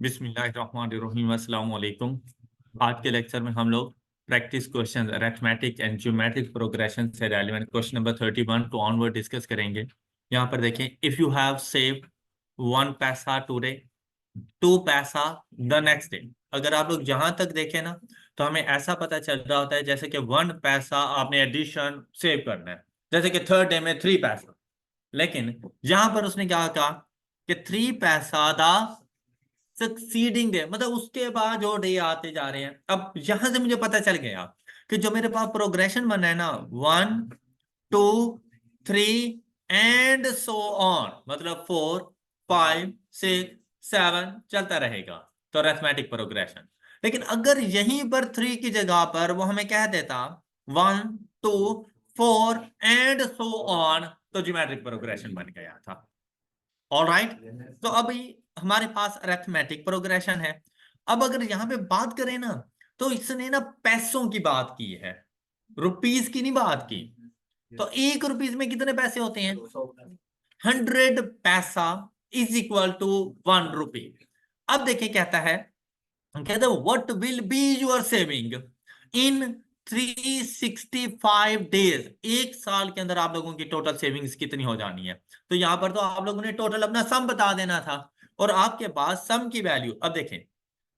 बिस्मिल्लाहिर्रहमानिर्रहीम अस्सलाम वालेकुम। आज के लेक्चर में हम लोग practice question arithmetic and geometric progression से relevant question number 31 to onward discuss करेंगे। यहाँ पर देखें, इफ यू हैव सेव्ड 1 पैसा टुडे, 2 पैसा द नेक्स्ट डे। अगर आप लोग जहां तक देखें ना, तो हमें ऐसा पता चल रहा होता है जैसे कि 1 पैसा आपने एडिशन सेव करना है, जैसे कि थर्ड डे में 3 पैसा। लेकिन यहां पर उसने क्या कहा कि 3 पैसा दा सक्सीडिंग डे, मतलब उसके बाद जो डे आते जा रहे हैं। अब यहां से मुझे पता चल गया कि जो मेरे पास प्रोग्रेशन बना है ना, 1 2 3 एंड सो ऑन, मतलब 4 5 6 7 चलता रहेगा, तो अरिथमेटिक प्रोग्रेशन। लेकिन अगर यहीं पर 3 की जगह पर वो हमें कह देता 1 2 4 एंड सो ऑन, तो ज्योमेट्रिक प्रोग्रेशन बन गया था। ऑलराइट, तो अभी हमारे पास अरिथमेटिक प्रोग्रेशन है। अब अगर यहाँ पे बात करें ना, तो इसने ना पैसों की बात की है, रुपीस की नहीं बात की। तो 1 रुपीस में कितने पैसे होते हैं? 100 पैसा इज इक्वल टू 1 रुपी। अब देखिए, कहता है what will be your saving in 365 days. एक साल के अंदर आप लोगों की टोटल सेविंग्स कितनी हो जानी है? तो यहां पर तो आप लोगों ने टोटल अपना सम बता देना था, और आपके पास सम की वैल्यू, अब देखें,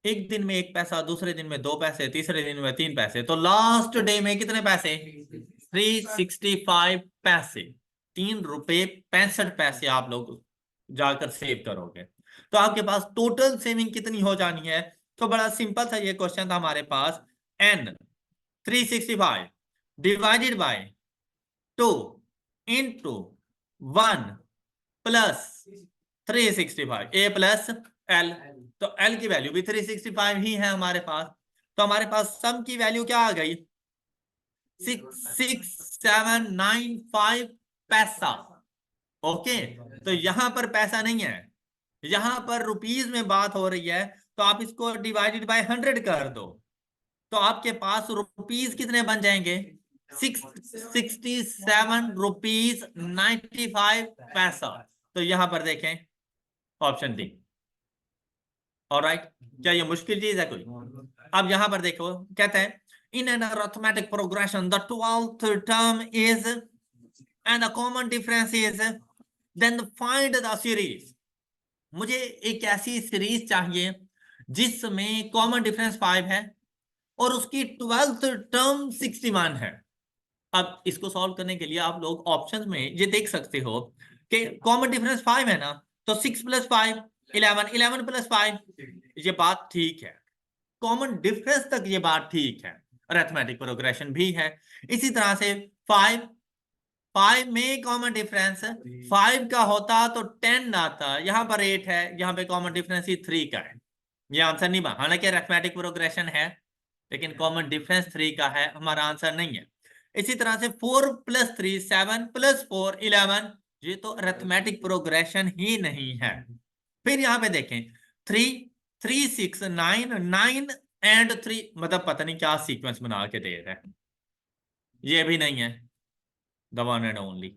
एक दिन में 1 पैसा, दूसरे दिन में 2 पैसे, तीसरे दिन में 3 पैसे, तो लास्ट डे में कितने पैसे? 365 पैसे, 3 रुपए 65 पैसे आप लोग जाकर सेव करोगे। तो आपके पास टोटल सेविंग कितनी हो जानी है? तो बड़ा सिंपल सा ये क्वेश्चन था हमारे पास। n 365 divided by 2 into 1 plus 365 a plus l। तो l की वैल्यू भी 365 ही है हमारे पास। तो हमारे पास सम की वैल्यू क्या आ गई? 6795 पैसा। ओके, तो यहां पर पैसा नहीं है, यहां पर रुपीस में बात हो रही है, तो आप इसको डिवाइडेड बाय 100 कर दो, तो आपके पास रुपीस कितने बन जाएंगे? 67 रुपीस 95 पैसा। तो यहां पर देखें ऑप्शन डी। ऑलराइट, क्या ये मुश्किल चीज है कोई? अब यहां पर देखो, कहते हैं in an arithmetic progression the 12th term is and the common difference is, then find the series. मुझे एक ऐसी सीरीज चाहिए जिसमें कॉमन डिफरेंस 5 है और उसकी 12th टर्म 61 है। अब इसको सॉल्व करने के लिए आप लोग ऑप्शंस में ये देख सकते हो कि कॉमन डिफरेंस 5 है ना, तो 6 प्लस 5 11, 11 प्लस 5, ये बात ठीक है, कॉमन डिफरेंस तक ये बात ठीक है, अरिथमेटिक प्रोग्रेशन भी है। इसी तरह से 5 में कॉमन डिफरेंस 5 का होता तो 10 आता, यहां पर 8 है, यहां पे कॉमन डिफरेंस ही 3 का है। ये आंसर नहीं बना, हालांकि अरिथमेटिक प्रोग्रेशन है लेकिन कॉमन डिफरेंस 3 का है, हमारा आंसर नहीं है। इसी तरह से 4 प्लस 3 7 प्लस 4 11, ये तो अरिथमेटिक प्रोग्रेशन ही नहीं है। फिर यहां पे देखें 3 3 6 9 9 एंड 3, मतलब पता नहीं क्या सीक्वेंस बना के दे रहे हैं, ये भी नहीं है, द वन एंड ओनली।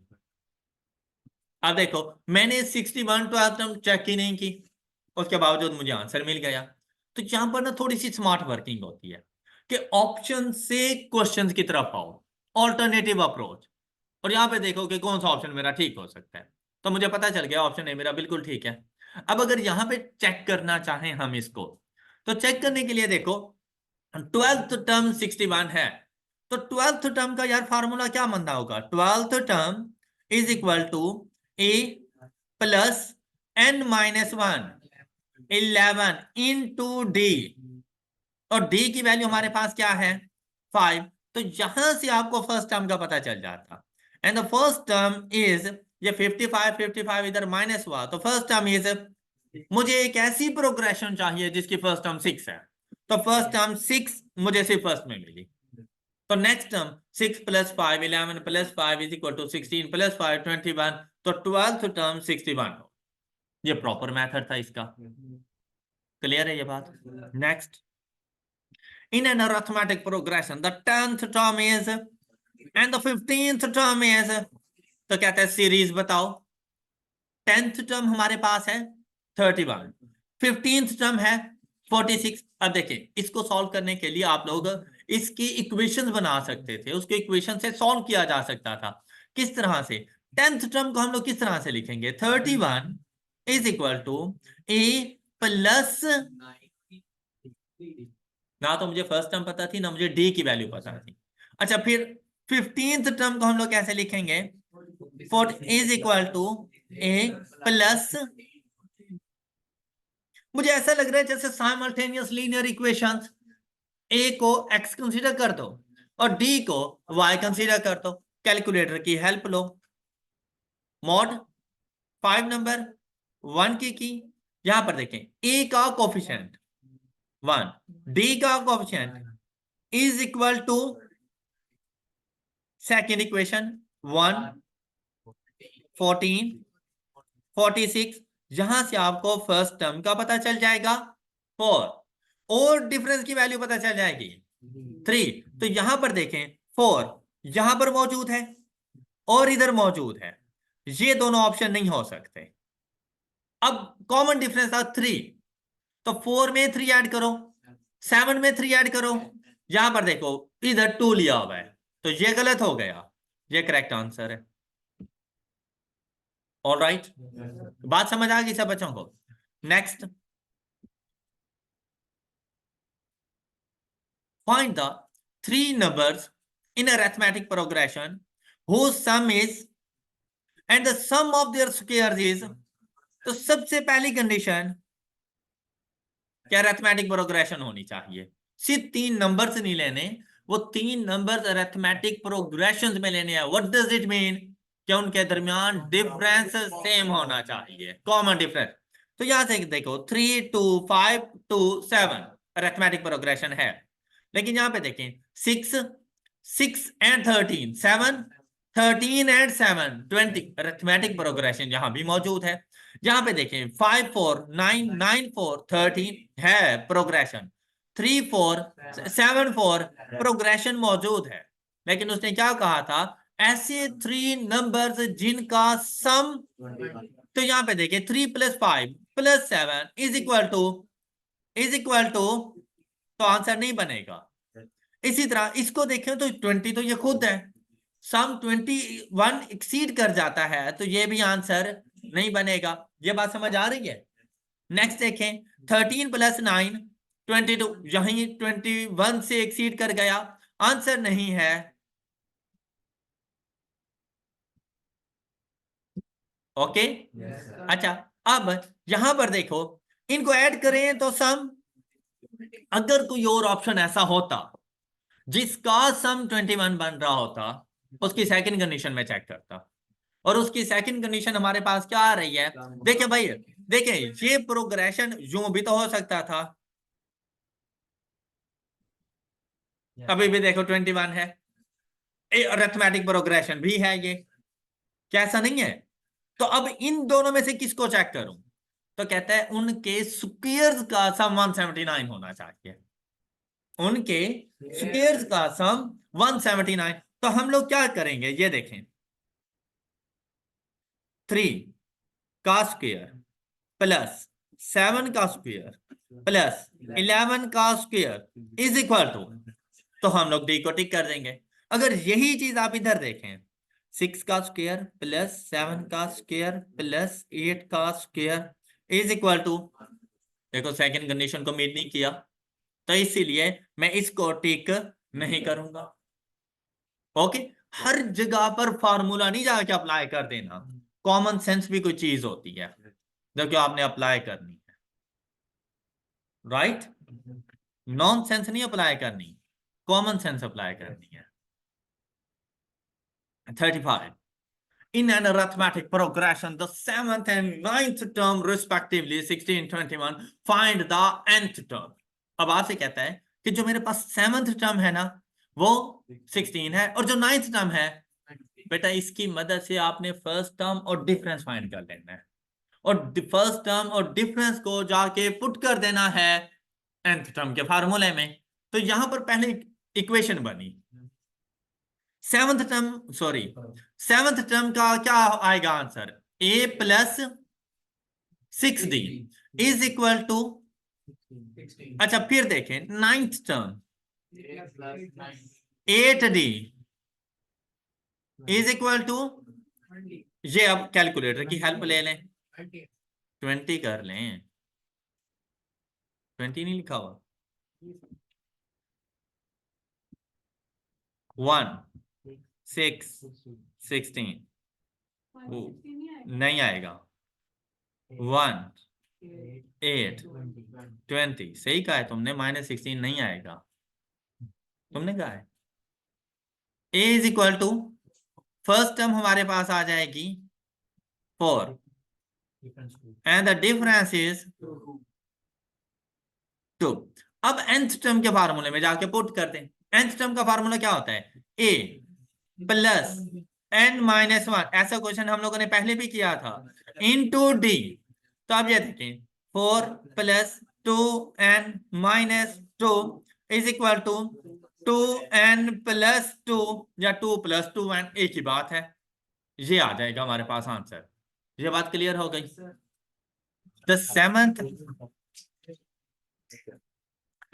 अब देखो, मैंने 61 टर्म चेक ही नहीं की, उसके बावजूद मुझे आंसर मिल गया। तो यहां पर ना थोड़ी सी स्मार्ट वर्किंग होती है कि ऑप्शन से क्वेश्चंस की तरफ आओ, ऑल्टरनेटिव अप्रोच, और यहां पे देखो कि कौन सा ऑप्शन मेरा ठीक हो सकता है। तो मुझे पता चल गया ऑप्शन ए मेरा बिल्कुल ठीक है। अब अगर यहां पे चेक करना चाहें हम इसको, तो चेक करने के लिए देखो, 12th टर्म 61 है, तो 12th टर्म का यार फार्मूला क्या बनना होगा? 12th term is equal to a plus n minus 1 11 into d, और डी की वैल्यू हमारे पास क्या है? 5। तो यहां से आपको फर्स्ट टर्म का पता चल जाता, and the first term is, ये 55 55 इधर माइनस हुआ, तो फर्स्ट टर्म इज, मुझे एक ऐसी प्रोग्रेशन चाहिए जिसकी फर्स्ट टर्म 6 है, तो फर्स्ट टर्म 6 मुझे सिर्फ फर्स्ट में मिली। तो next term 6 plus 5 11 plus 5 is equal to 16 plus 5 21, तो 12th टर्म 61 हो। ये प्रॉपर मेथड था इसका। क्लियर है ये बात? Next, in an arithmetic progression the 10th term is and the 15th term is, तो कहते हैं सीरीज बताओ। 10th टर्म हमारे पास है 31, 15th टर्म है 46। अब देखिए इसको सॉल्व करने के लिए आप लोग इसकी इक्वेशंस बना सकते थे, उसको इक्वेशन से सॉल्व किया जा सकता था। किस तरह से? 10th टर्म को हम लोग किस तरह से लिखेंगे? 31 is equal to a plus, ना तो मुझे फर्स्ट टर्म पता थी ना मुझे डी की वैल्यू पता थी। अच्छा फिर 15th टर्म को हम लोग कैसे लिखेंगे? 4 is equal to a plus, मुझे ऐसा लग रहा है जैसे साइमल्टेनियस लीनियर इक्वेशंस, ए को एक्स कंसीडर कर दो और डी को वाई कंसीडर कर दो, कैलकुलेटर की हेल्प लो, मॉड 5 नंबर 1 की यहां पर देखें ए का कोफिशिएंट 1, डी का coefficient is equal to second equation 1, 14, 46, यहां से आपको फर्स्ट टर्म का पता चल जाएगा 4 और डिफरेंस की वैल्यू पता चल जाएगी 3। तो यहां पर देखें 4 यहां पर मौजूद है और इधर मौजूद है, ये दोनों ऑप्शन नहीं हो सकते। अब कॉमन डिफरेंस था 3, तो 4 में 3 ऐड करो, 7 में 3 ऐड करो, यहां पर देखो इधर 2 लिया हुआ है, तो ये गलत हो गया, ये करेक्ट आंसर है। ऑल राइट, बात समझ आ गई सब बच्चों को? Next, find the 3 numbers in arithmetic progression whose sum is and the sum of their squares is। तो सबसे पहली कंडीशन क्या अरिथमेटिक प्रोग्रेशन होनी चाहिए, सिर्फ 3 नंबर्स नहीं लेने, वो 3 नंबर्स अरिथमेटिक प्रोग्रेशन में लेने हैं। What does it mean? क्या उनके दरमियान डिफरेंस सेम होना चाहिए, कॉमन डिफरेंस। तो यहां से देखो 3 2 5 2 7 अरिथमेटिक प्रोग्रेशन है, लेकिन यहां पे देखें 6 6 एंड 13 7 13 एंड 7 20 अरिथमेटिक प्रोग्रेशन यहां भी मौजूद है। यहां पे देखें 5 4 9 9 4 13 है प्रोग्रेशन, 3 4 7 4 प्रोग्रेशन मौजूद है, लेकिन उसने क्या कहा था? ऐसे 3 नंबर्स जिनका सम, तो यहां पे देखें 3 + 5 + 7 इज इक्वल टू, तो आंसर नहीं बनेगा। इसी तरह इसको देखें तो 20 तो ये खुद है, सम 21 एक्सीड कर जाता है, तो ये भी आंसर नहीं बनेगा। ये बात समझ आ रही है? नेक्स्ट देखें 13 + 9 22, यही 21 से एक्सीड कर गया, आंसर नहीं है। ओके अच्छा, अब यहां पर देखो इनको ऐड करें तो सम, अगर कोई और ऑप्शन ऐसा होता जिसका सम 21 बन रहा होता, उसकी सेकंड कंडीशन में चेक करता, और उसकी सेकंड कंडीशन हमारे पास क्या आ रही है? देखिए भाई, देखिए ये प्रोग्रेशन यूं भी तो हो सकता था, अभी भी देखो 21 है, अरिथमेटिक प्रोग्रेशन भी है ये, क्या ऐसा नहीं है? तो अब इन दोनों में से किसको चेक करूं? तो कहता है उनके स्क्वायर्स का सम 179 होना चाहिए, उनके स्क्वायर्स का सम 179। तो हम लोग क्या करेंगे ये देखें, 3 का स्क्वायर प्लस 7 का स्क्वायर प्लस 11 का स्क्वायर इज इक्वल टू, तो हम लोग डी को टिक कर देंगे। अगर यही चीज आप इधर देखें, 6 का स्क्वायर प्लस 7 का स्क्वायर प्लस 8 का स्क्वायर इज इक्वल टू, देखो सेकंड कंडीशन को मीट नहीं किया, तो इसीलिए मैं इसको टिक नहीं करूंगा। ओके, हर जगह पर फार्मूला नहीं जाके अप्लाई कर देना, कॉमन सेंस भी कोई चीज होती है जो कि आपने अप्लाई करनी है, राइट? नॉन सेंस नहीं अप्लाई करनी, कॉमन सेंस अप्लाई करनी है। 35 in an arithmetic progression the 7th and 9th term respectively 16 21 find the nth term। अब आपसे कहता है कि जो मेरे पास 7th टर्म है ना वो 16 है, और जो 9th टर्म है, बेटा इसकी मदद से आपने फर्स्ट टर्म और डिफरेंस फाइंड कर लेना है, और फर्स्ट टर्म और डिफरेंस को जाके पुट कर देना है nth टर्म के फार्मूले में। तो यहां पर पहले इक्वेशन बनी, सेवंथ टर्म का क्या आएगा answer? a + 6d, is equal to, अच्छा फिर देखें 9th term 8d is equal to, ये अब कैलकुलेटर की हेल्प ले लें, 20 कर लें, 20 नहीं लिखा हुआ, 1 6 16 नहीं आएगा, 1 8 20 सही कहा है तुमने, -16 नहीं आएगा, तुमने कहा है। a is equal to, first term हमारे पास आ जाएगी 4 एंड द डिफरेंस इज 2। अब nth टर्म के फार्मूले में जाके पुट कर दें। nth टर्म का फार्मूला क्या होता है, a प्लस n-1, ऐसा क्वेश्चन हम लोगों ने पहले भी किया था, इनटू d। तो अब ये देखें 4 plus 2n-2 is equal to 2n plus 2 या 2 प्लस 2n, एक ही बात है, ये आ जाएगा हमारे पास आंसर। ये बात क्लियर हो गई। The 7th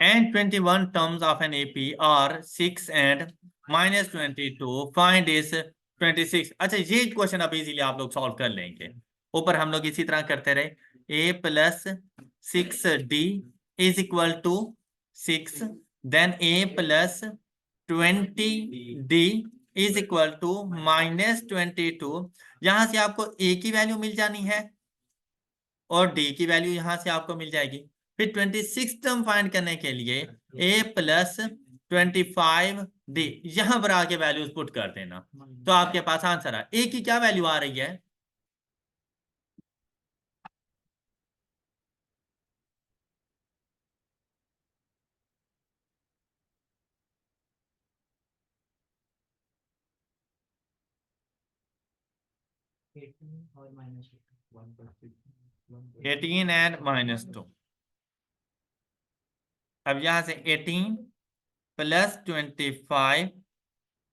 and 21 terms of an AP are 6 and -22, find is 26। अच्छा ये क्वेश्चन अब इजीली आप लोग सॉल्व कर लेंगे। ऊपर हम लोग इसी तरह करते रहे, a plus 6d is equal to 6, then a plus 20d is equal to -22। यहां से आपको a की वैल्यू मिल जानी है और d की वैल्यू यहां से आपको मिल जाएगी। फिर 26 टर्म फाइंड करने के लिए a प्लस 25d यहां पर आके वैल्यूज पुट कर देना, तो आपके पास आंसर है। a की क्या वैल्यू आ रही है, -18 एंड -2। अब यहां से 18 प्लस 25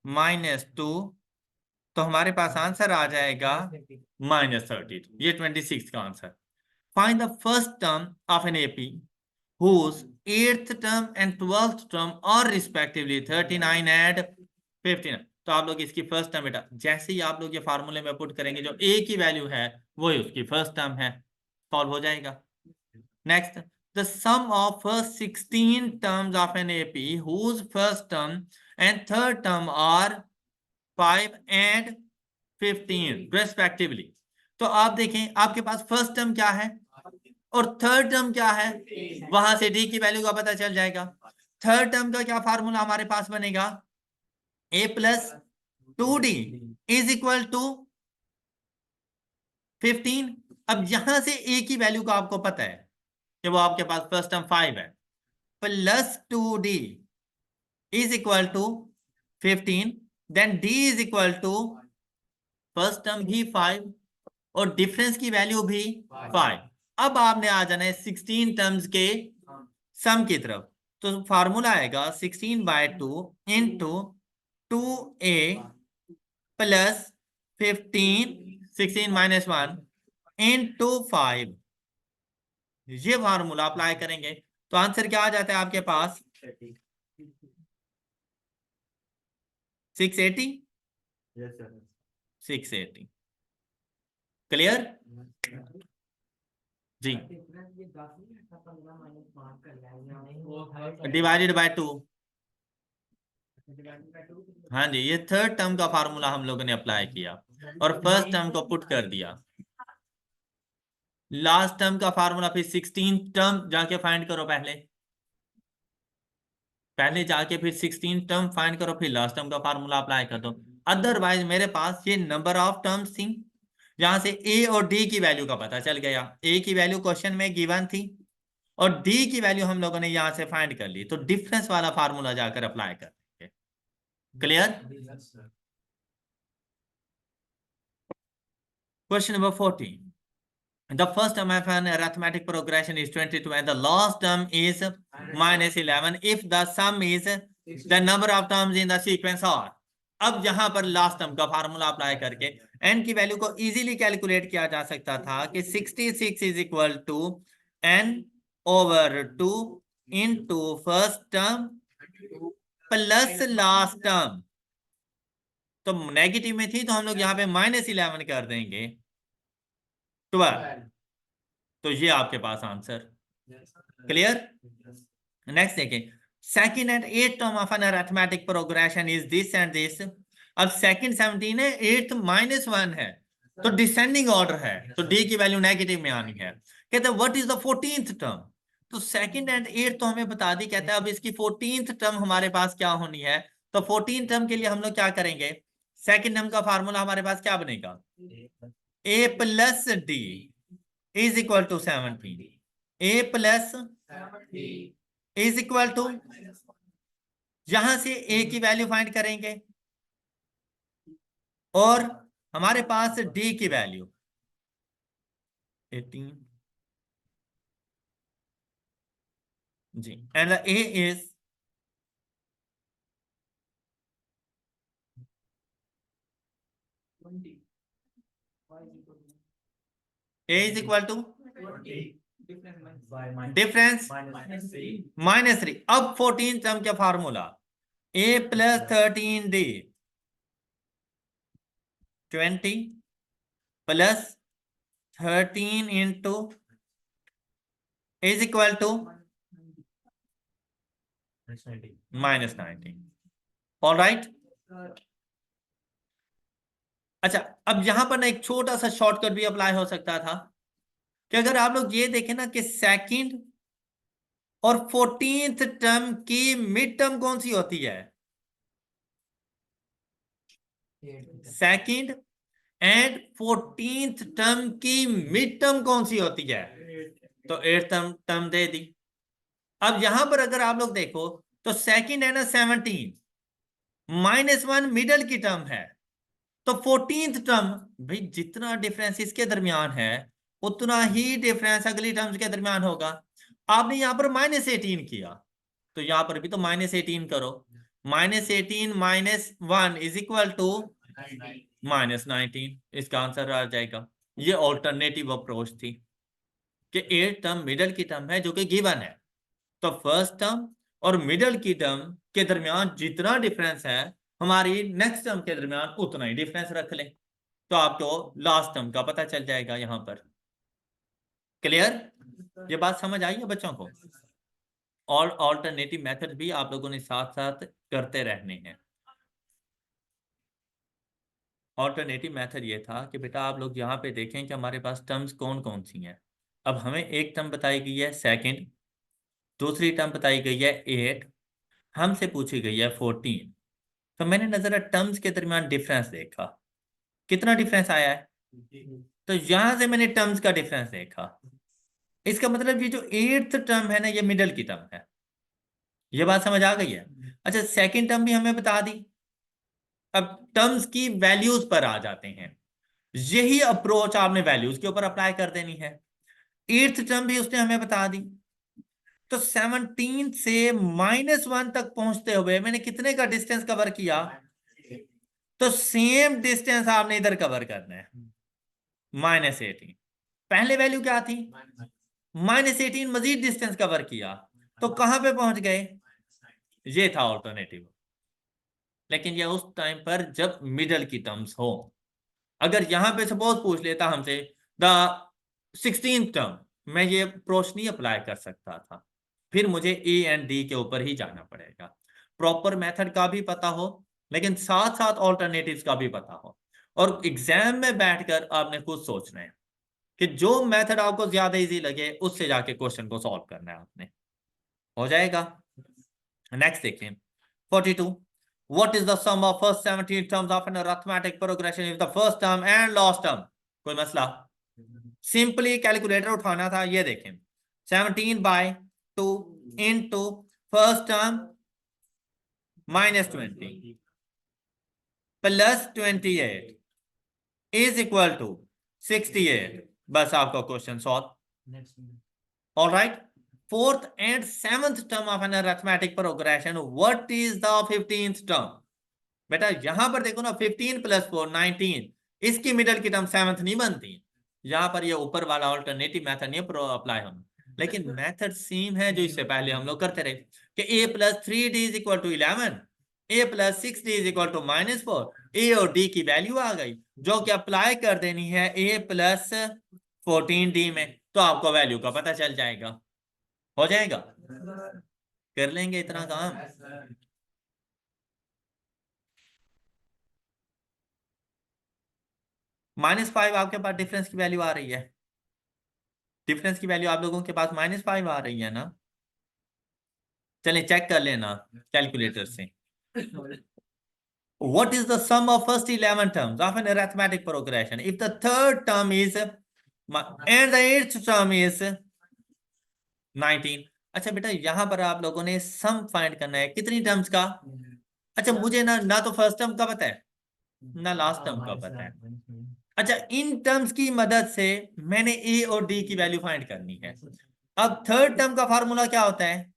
-2, तो हमारे पास आंसर आ जाएगा -32। ये 26 का answer. Find the first term of an AP whose 8th term and 12th term are respectively 39 and 59। तो आप लोग इसकी फर्स्ट टर्म बेटा जैसे ही आप लोग ये फार्मूले में पुट करेंगे, जो a की वैल्यू है वही उसकी फर्स्ट टर्म है, सॉल्व हो जाएगा। Next, the sum of first 16 terms of an AP whose first term and third term are 5 and 15 respectively। तो आप देखें आपके पास फर्स्ट टर्म क्या है और थर्ड टर्म क्या है, वहां से डी की वैल्यू का पता चल जाएगा। थर्ड टर्म का क्या फार्मूला हमारे पास बनेगा, a plus 2d is equal to 15। अब यहां से a की वैल्यू का आपको पता है कि वो आपके पास फर्स्ट टर्म 5 है, plus 2d is equal to 15, then d is equal to first term भी 5 और डिफरेंस की वैल्यू भी 5। अब आपने आ जाना है 16 टर्म्स के सम की तरफ, तो फार्मूला आएगा 16/2 इंटू 2a प्लस 15 16 - 1 इंटू 5। ये फार्मूला अप्लाई करेंगे तो आंसर क्या आ जाता है आपके पास, 680। 680 क्लियर जी। डिवाइडेड बाय 2, हाँ जी, ये थर्ड टर्म का फार्मूला हम लोगों ने अप्लाई किया और फर्स्ट टर्म को पुट कर दिया। लास्ट टर्म का फार्मूला फिर 16 टर्म जाके फाइंड करो, पहले जाके फिर 16 टर्म फाइंड करो, फिर लास्ट टर्म का फार्मूला अप्लाई कर दो। अदरवाइज मेरे पास ये नंबर ऑफ टर्म्स थी, जहां से a और d की वैल्यू का पता चल गया। a की वैल्यू क्वेश्चन में गिवन थी और d की वैल्यू हम लोगों ने यहां से फाइंड कर ली, तो डिफरेंस वाला फार्मूला जाकर अप्लाई कर देंगे। Clear. Question number 14, the first term of an arithmetic progression is 22 and the last term is -11 if the sum is the number of terms in the sequence are। अब यहां पर last term का formula apply करके n की value को easily calculate किया जा सकता था कि 66 is equal to n/2 into first term plus last term. तो नेगेटिव में थी तो हम लोग यहाँ पे -11 कर देंगे 12। तो ये आपके पास आंसर। क्लियर? नेक्स्ट देखिए, second and eight term of an arithmetic progression is this and this. अब सेकंड 17 है, एट -1 है, तो डिसेंडिंग ऑर्डर है, तो डी की वैल्यू नेगेटिव में आनी है। कहते हैं what is the 14th term. तो सेकंड एंड एट तो हमें बता दी, कहता है अब इसकी 14th टर्म हमारे पास क्या होनी है। तो 14 टर्म के लिए हम लोग क्या करेंगे, सेकंड टर्म का फार्मूला हमारे पास क्या बनेगा, a plus d is equal to 17। a plus is equal to, यहां से a की वैल्यू फाइंड करेंगे और हमारे पास d की वैल्यू 18 जी, and a is equal to difference -3। अब 14 टर्म का formula a plus 13d 20 plus 13 into is equal to -19। All right. अच्छा, अब यहां पर ना एक छोटा सा शॉर्टकट भी अप्लाई हो सकता था कि अगर आप लोग ये देखें ना कि सेकंड और 14th टर्म की मिड टर्म कौन सी होती है, सेकंड एंड 14th टर्म की मिड टर्म कौन सी होती है, तो 8th टर्म दे दी। अब यहां पर अगर आप लोग देखो तो सेकंड है ना 17, -1 मिडल की टर्म है, तो 14th टर्म भाई जितना डिफरेंस इसके दरमियान है उतना ही डिफरेंस अगली टर्म्स के दरमियान होगा। आपने यहां पर -18 किया, तो यहां पर भी तो -18 करो, -18 -1 इज इक्वल टू -19। इसका आंसर आ जाएगा। ये ऑल्टरनेटिव अप्रोच थी कि 8th टर्म मिडल की टर्म है जो कि गिवन है, तो फर्स्ट टर्म और मिडल की टर्म के दरमियान जितना डिफरेंस है हमारी नेक्स्ट टर्म के दरमियान उतना ही डिफरेंस रख लें, तो आपको लास्ट टर्म का पता चल जाएगा यहां पर। क्लियर? ये बात समझ आई है बच्चों को? और ऑल्टरनेटिव मेथड भी आप लोगों ने साथ साथ करते रहने हैं। ऑल्टरनेटिव मेथड ये था कि बेटा आप लोग यहाँ पे देखें कि हमारे पास टर्म्स कौन कौन सी हैं। अब हमें एक टर्म बताई गई है सेकंड, दूसरी टर्म बताई गई है 8, हमसे पूछी गई है 14। तो मैंने नजर टर्म्स के दरमियान डिफरेंस देखा, कितना डिफरेंस आया है, तो यहां से मैंने टर्म्स का डिफरेंस देखा। इसका मतलब ये जो 8th टर्म है ना, ये मिडल की टर्म है। ये बात समझ आ गई है? अच्छा, सेकंड टर्म भी हमें बता दी। अब टर्म्स की वैल्यूज पर आ जाते हैं, यही अप्रोच आपने वैल्यूज के ऊपर अप्लाई कर देनी है। 8th टर्म भी उसने हमें बता दी, तो 17 से -1 तक पहुंचते हुए मैंने कितने का डिस्टेंस कवर किया, तो सेम डिस्टेंस आपने इधर कवर करना है, -18। पहले वैल्यू क्या थी, -18, मजीद डिस्टेंस कवर किया, तो कहां पे पहुंच गए, ये था ऑल्टरनेटिव। लेकिन ये उस टाइम पर जब मिडल की टर्म्स हो। अगर यहां पे सपोज पूछ लेता हमसे द 16th टर्म, मैं ये अप्रोच नहीं अप्लाई कर सकता था, फिर मुझे ए एंड डी के ऊपर ही जाना पड़ेगा। प्रॉपर मेथड का भी पता हो लेकिन साथ साथ ऑल्टरनेटिव्स का भी पता हो, और एग्जाम में बैठकर आपने खुद सोचना है कि जो मेथड आपको ज्यादा इजी लगे उससे जाके क्वेश्चन को सॉल्व करना है आपने। हो जाएगा? नेक्स्ट देखिए 42। What is the sum of first 17 terms of an arithmetic progression if the first term and last term? कोई मसला? सिंपली कैलकुलेटर उठाना था। ये देखें 17/2 into first term -20 plus 28 is equal to 68। बस आपका question solve. All right. Fourth and seventh term of an arithmetic progression, what is the 15th term. बेटा यहां पर देखो ना, 15 + 4 19, इसकी मिडल की टर्म 7th नहीं बनती। यहां पर ये ऊपर वाला ऑल्टरनेटिव मेथड नहीं अप्लाई होना। लेकिन मेथड सेम है जो इससे पहले हम लोग करते रहे कि a+3d is equal to 11, a+6d is equal to -4। A और डी की वैल्यू आ गई जो कि अप्लाई कर देनी है a+14d में, तो आपको वैल्यू का पता चल जाएगा। हो जाएगा, कर लेंगे इतना काम। -5 आपके पास डिफरेंस की वैल्यू आ रही है, डिफरेंस की वैल्यू आप लोगों के पास -5 आ रही है ना। चलिए चेक कर लेना कैलकुलेटर से। What is the sum of first 11 terms of an arithmetic progression if the third term is and the eighth term is 19? अच्छा बेटा, यहां पर आप लोगों ने सम फाइंड करना है कितनी टर्म्स का। अच्छा मुझे ना ना तो फर्स्ट टर्म का पता है ना लास्ट टर्म का पता है। अच्छा इन टर्म्स की मदद से मैंने ए और डी की वैल्यू फाइंड करनी है। अब थर्ड टर्म का फार्मूला क्या होता है,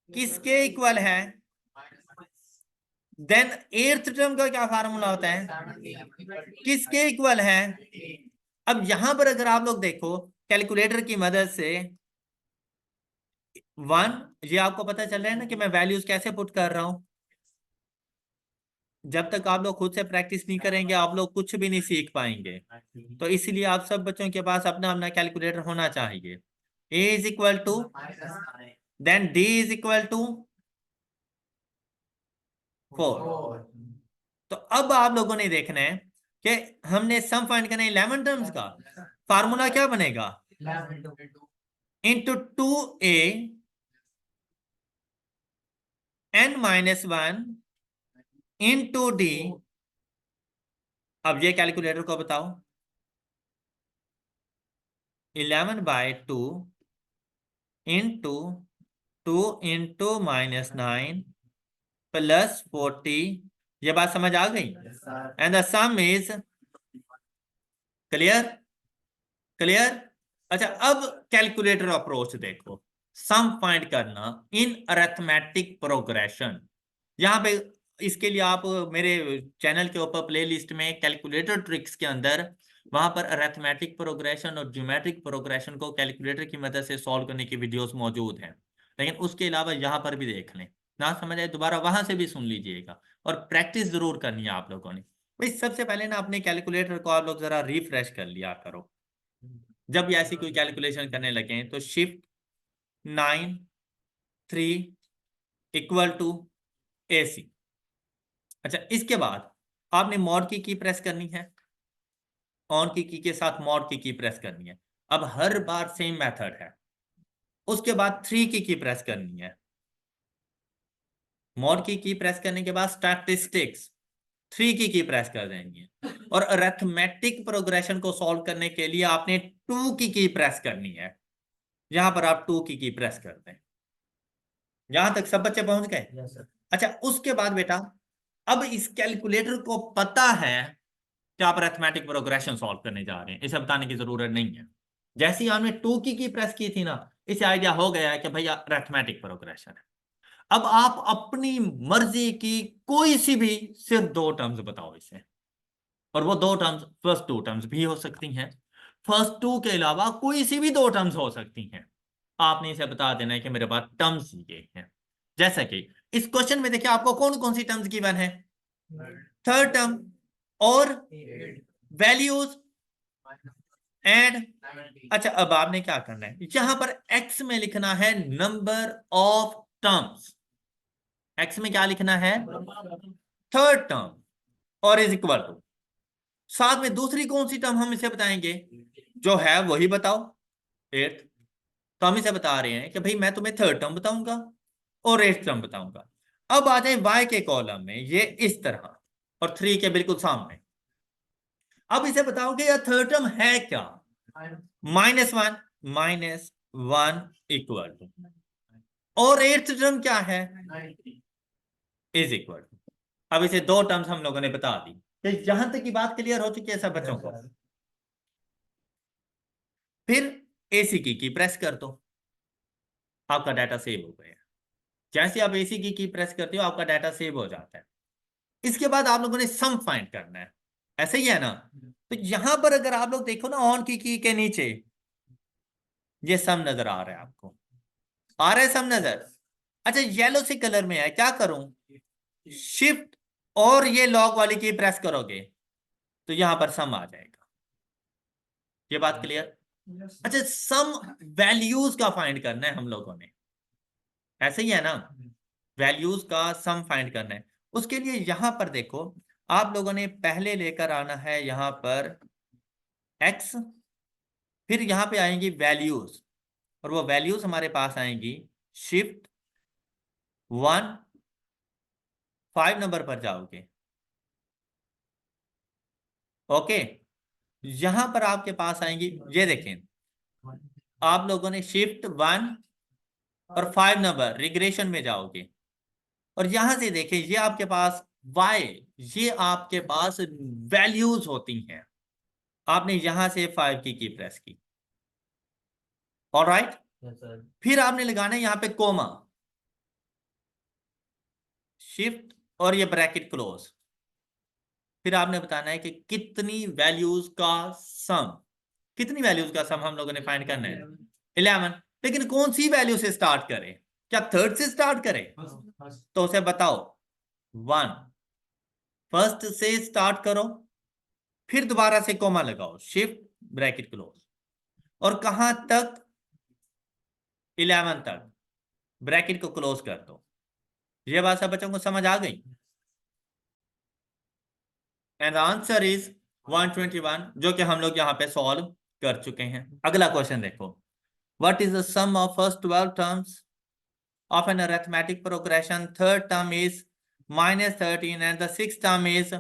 किसके इक्वल है। देन एर्थ टर्म का क्या फार्मूला होता है, किसके इक्वल है। अब यहां पर अगर आप लोग देखो कैलकुलेटर की मदद से 1, ये आपको पता चल रहा है ना कि मैं वैल्यूज कैसे पुट कर रहा हूं। जब तक आप लोग खुद से प्रैक्टिस नहीं करेंगे आप लोग कुछ भी नहीं सीख पाएंगे। तो इसलिए आप सब बच्चों के पास अपना अपना कैलकुलेटर होना चाहिए। a is equal to, then d is equal to 4। तो अब आप लोगों ने देखना है कि हमने सम फाइंड करना है 11 टर्म्स का। फार्मूला क्या बनेगा, into 2a n-1 into d। अब ये कैलकुलेटर को बताओ, 11/2 इंटू 2 इंटू -9 प्लस 40। ये बात समझ आ गई। And the sum is clear, clear. अच्छा अब कैलकुलेटर अप्रोच देखो, सम फाइंड करना इन अरिथमेटिक प्रोग्रेशन। यहाँ पे इसके लिए आप मेरे चैनल के ऊपर प्लेलिस्ट में कैलकुलेटर ट्रिक्स के अंदर वहां पर अरिथमेटिक प्रोग्रेशन और ज्योमेट्रिक प्रोग्रेशन को कैलकुलेटर की मदद से सॉल्व करने की वीडियोस मौजूद हैं। लेकिन उसके अलावा यहाँ पर भी देख लें, ना समझ आए दोबारा वहां से भी सुन लीजिएगा और प्रैक्टिस जरूर करनी है आप लोगों ने। भाई सबसे पहले ना अपने कैलकुलेटर को आप लोग जरा रिफ्रेश कर लिया करो। जब भी ऐसी कोई कैलकुलेशन करने लगे तो Shift+9+3 इक्वल टू AC। अच्छा इसके बाद आपने मॉड की प्रेस करनी है, ऑन की के साथ मॉड की प्रेस करनी है। अब हर बार सेम मेथड है। उसके बाद 3 की प्रेस करनी है, मॉड की प्रेस करने के बाद स्टैटिस्टिक्स 3 की प्रेस कर देंगे। और अरिथमेटिक प्रोग्रेशन को सॉल्व करने के लिए आपने 2 की प्रेस करनी है। यहां पर आप 2 की प्रेस कर दें। यहां तक सब बच्चे पहुंच गए। अच्छा उसके बाद बेटा अब इस कैलकुलेटर को पता है कि आप अरिथमेटिक प्रोग्रेशन सॉल्व करने जा रहे हैं, इसे बताने की जरूरत नहीं है। जैसे ही आपने 2 की प्रेस की थी ना, इसे आइडिया हो गया है कि भैया अरिथमेटिक प्रोग्रेशन है। अब आप अपनी मर्जी की कोई सी भी सिर्फ 2 टर्म्स बताओ इसे, और वो 2 टर्म्स फर्स्ट 2 टर्म्स भी हो सकती हैं, फर्स्ट 2 के अलावा कोई सी भी 2 टर्म्स हो सकती हैं। आपने इसे बता देना है कि मेरे पास टर्म्स ये हैं। जैसा कि इस क्वेश्चन में देखिए आपको कौन कौन सी टर्म्स गिवन है, थर्ड टर्म और वैल्यूज एंड। अच्छा अब आपने क्या करना है, यहां पर x में लिखना है नंबर ऑफ टर्म्स। x में क्या लिखना है, थर्ड टर्म, और इज इक्वल टू साथ में दूसरी कौन सी टर्म हम इसे बताएंगे, जो है वही बताओ, एट्थ। तो हम इसे बता रहे हैं कि भाई मैं तुम्हें थर्ड टर्म बताऊंगा और एट्थ टर्म बताऊंगा। अब आ जाए y के कॉलम में, ये इस तरह और 3 के बिल्कुल सामने। अब इसे बताओगे यार थर्ड टर्म है क्या, -1 इक्वल टू, और एट्थ टर्म क्या है, इज इक्वल टू। अब इसे 2 टर्म्स हम लोगों ने बता दी। तो यहां तक की बात क्लियर हो चुकी है सब बच्चों को। फिर AC की प्रेस कर दो, आपका डाटा सेव हो गया। जैसे आप AC की प्रेस करते हो आपका डाटा सेव हो जाता है। इसके बाद आप लोगों ने सम फाइंड करना है, ऐसे ही है ना। तो यहां पर अगर आप लोग देखो ना ऑन की के नीचे ये सम नजर आ रहा है आपको, आ रहा है सम नजर? अच्छा येलो से कलर में है, क्या करूं? शिफ्ट और ये लॉग वाली की प्रेस करोगे तो यहां पर सम आ जाएगा। ये बात क्लियर? अच्छा सम वैल्यूज का फाइंड करना है हम लोगों ने, ऐसे ही है ना, वैल्यूज का सम फाइंड करना है। उसके लिए यहां पर देखो, आप लोगों ने पहले लेकर आना है यहां पर x, फिर यहां पे आएंगी वैल्यूज, और वो वैल्यूज हमारे पास आएंगी शिफ्ट 1, 5 नंबर पर जाओगे। ओके, यहां पर आपके पास आएंगी, ये देखें, आप लोगों ने शिफ्ट 1 और 5 नंबर रिग्रेशन में जाओगे, और यहां से देखें ये आपके पास y, ये आपके पास वैल्यूज होती हैं। आपने यहां से 5 की प्रेस की, ऑलराइट। फिर आपने लगाना है यहां पे कोमा, शिफ्ट और ये ब्रैकेट क्लोज, फिर आपने बताना है कि कितनी वैल्यूज का सम, कितनी वैल्यूज का सम हम लोगों ने फाइंड करना है? 11। लेकिन कौन सी वैल्यू से स्टार्ट करें? क्या थर्ड से स्टार्ट करें? तो उसे बताओ 1, फर्स्ट से स्टार्ट करो, फिर दोबारा से कोमा लगाओ, शिफ्ट ब्रैकेट क्लोज, और कहां तक? 11 तक, ब्रैकेट को क्लोज कर दो। ये बात सब बच्चों को समझ आ गई? एंड आंसर इज 121, जो कि हम लोग यहाँ पे सॉल्व कर चुके हैं। अगला क्वेश्चन देखो, what is the sum of first 12 terms of an arithmetic progression? Third term is -13 and the sixth term is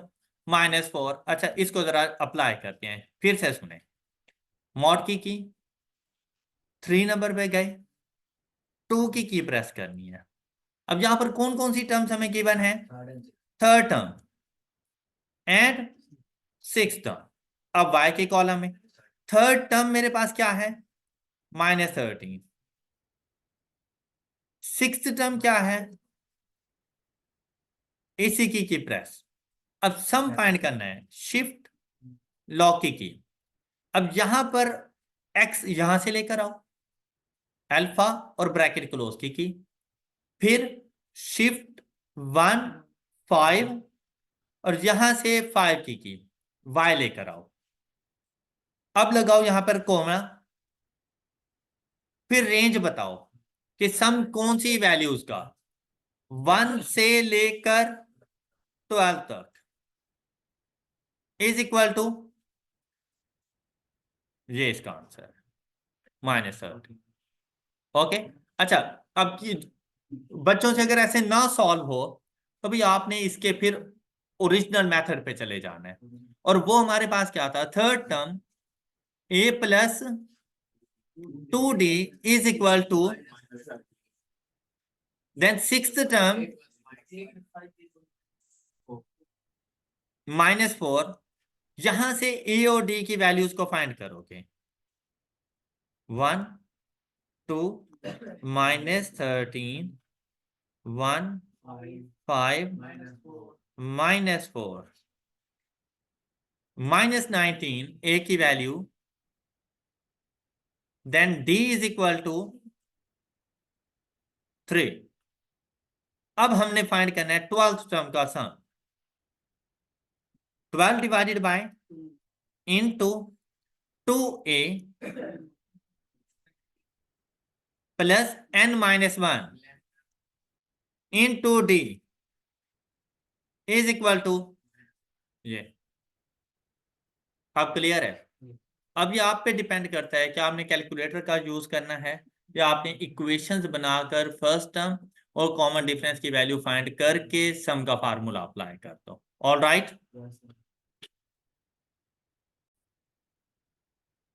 -4। अच्छा इसको जरा अप्लाई करते हैं, फिर से सुने। मॉड की 3 नंबर पे गए, 2 की प्रेस करनी है। अब यहां पर कौन कौन सी टर्म्स हमें गिवन है? Third term and six term. अब y के कॉलम में थर्ड टर्म मेरे पास क्या है? -13। सिक्स टर्म क्या है? इसी की प्रेस। अब सम फाइंड करना है, शिफ्ट लॉग की। अब यहां पर x यहां से लेकर आओ, अल्फा और ब्रैकेट क्लोज की, फिर शिफ्ट 1, 5, और यहां से 5 की y लेकर आओ। अब लगाओ यहां पर कोमा, फिर रेंज बताओ कि सम कौन सी वैल्यूज का, 1 से लेकर 12 तक इज इक्वल टू, ये इसका आंसर है -13। ओके। अच्छा अब की बच्चों से अगर ऐसे ना सॉल्व हो तो भी आपने इसके फिर ओरिजिनल मेथड पे चले जाना है, और वो हमारे पास क्या था? Third term a plus 2d is equal to, then sixth term -4। यहां से a और d की वैल्यूज को फाइंड करोगे, 1, 2, -13, 1, 5, -4, -19 a की वैल्यू, then d is equal to 3। अब हमने फाइंड करना है 12th टर्म का sum, 12 divided by into 2a plus n-1 into d is equal to ये। अब क्लियर है? अब ये आप पे डिपेंड करता है कि आपने कैलकुलेटर का यूज करना है या आपने इक्वेशंस बनाकर फर्स्ट टर्म और कॉमन डिफरेंस की वैल्यू फाइंड करके सम का फार्मूला अप्लाई कर दो। All right,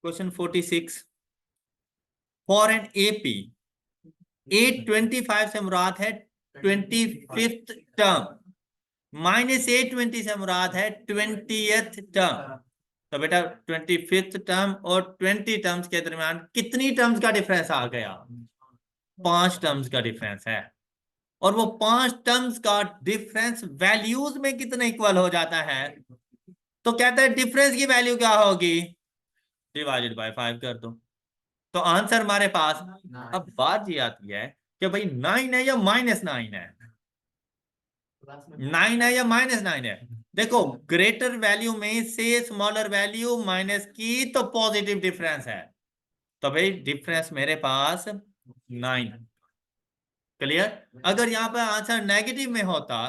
question 46, for an AP 825 से मुराद है 25th टर्म, -820 से मुराद है 20th टर्म। तो बेटा 25th टर्म और 20 टर्म्स के दरमियान कितनी टर्म्स का डिफरेंस आ गया? 5 टर्म्स का डिफरेंस है, और वो 5 टर्म्स का डिफरेंस वैल्यूज में कितना इक्वल हो जाता है? तो कहता है डिफरेंस की वैल्यू क्या होगी? डिवाइडेड बाय 5 कर दो। तो आंसर हमारे पास। अब बात ये आती है कि भाई 9 है या -9 है, 9 है या -9 है। देखो ग्रेटर वैल्यू में से स्मॉलर वैल्यू माइनस की तो पॉजिटिव डिफरेंस है, तो भाई डिफरेंस मेरे पास 9। क्लियर। अगर यहाँ पर आंसर नेगेटिव में होता